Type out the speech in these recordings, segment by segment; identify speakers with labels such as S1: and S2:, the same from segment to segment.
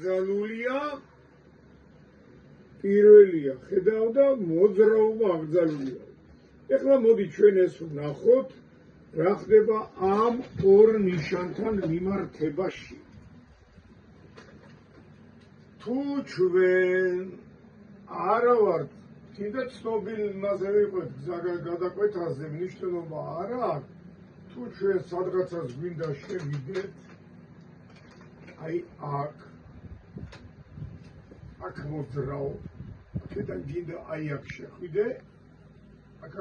S1: აკრძალულია პირველია ხედავდა მოძრაობა აკრძალულია. ეხლა მოდი ჩვენ ეს ვნახოთ რა ხდება ამ ორ ნიშანთან მიმართებაში. თუ ჩვენ არა ვართ კიდე ცნობილ იმაზე ვიყავით გადაკვეთაზე მნიშვნელობა არ აქვს. თუ ჩვენ სადღაცას გვინდა შევიდეთ აი აქ მოძრაო აქედან გინდა აი აქ შეხვიდე აქ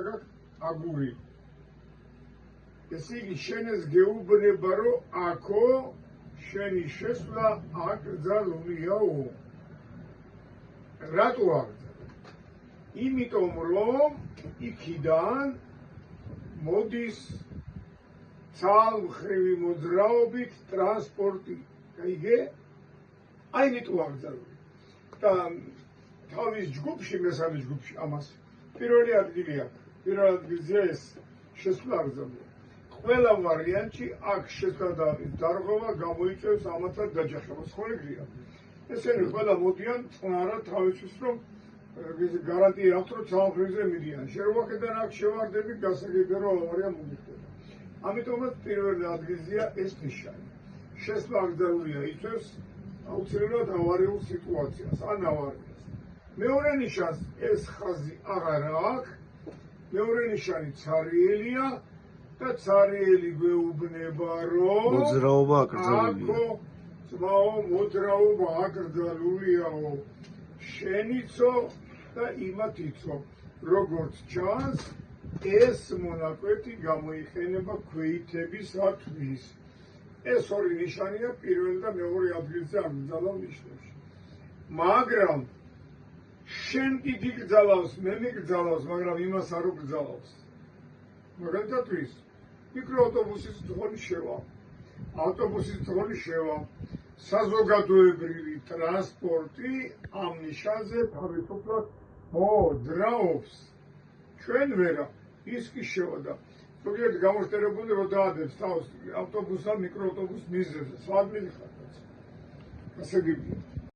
S1: აგური ესე იგი შენ ეს გეუბნება რომ აქო შენი შესვლა აკრძალულია. რატო აკრძალულია? იმიტომ რომ იქიდან მოდის ცალმხრივი მოძრაობით ტრანსპორტი. გაიგე? აი ნიტო აკრძალულია. და თავის ჯგუფში მესამე ჯგუფში ამას პირველი ადგილი აქვს. პირველ ადგილზე ეს შესვლა აკრძალულია. ყველა ვარიანტში აქ შესვლა და დარღვევა გამოიწვევს ამათად დაჯახებას. ხო ეგრეა? ესენი ყველა მოდიან წყნარად თავისთვის რომ გარანტია აქვს რომ ცალმხრივზე მიდიან. შევაკედან აქ შევარდები გასაგებია რომ ავარია მომიხდება. ამიტომაც პირველ ადგილზეა ეს ნიშანი. შესვლა აკრძალულია იწვევს აუცილებლად ავარიულ სიტუაციას ან ავარიას. მეორე ნიშანს ეს ხაზი აღარ აქვს. მეორე ნიშანი ცარიელია და ცარიელი გვეუბნება რომ
S2: მოძრაობა აკრძალულია.
S1: ძმაო მოძრაობა აკრძალულიაო შენიცო და იმათიცო. როგორც ჩანს ეს მონაკვეთი გამოიყენება ქვეითებისათვის. ეს ორი ნიშანია პირველ და მეორე ადგილზე აკრძალავ ნიშნებში. მაგრამ შენ კი გიგრძალავს, მე მიგრძალავს, მაგრამ იმას არ უგრძალავს. მაგალითად მიკროავტობუსის ძღოლი შევა. ავტობუსის ძღოლი შევა. საზოგადოებრივი ტრანსპორტი ამ ნიშანზე თავისუფლად მოძრაობს. ჩვენ ვერა, ის კი შევა და ზოგიერთი გამოშტერებული რომ დაადებს თავს ავტობუსს და მიკროავტობუსს მიზეზზე. სად მიდიხარ? გასაგებია.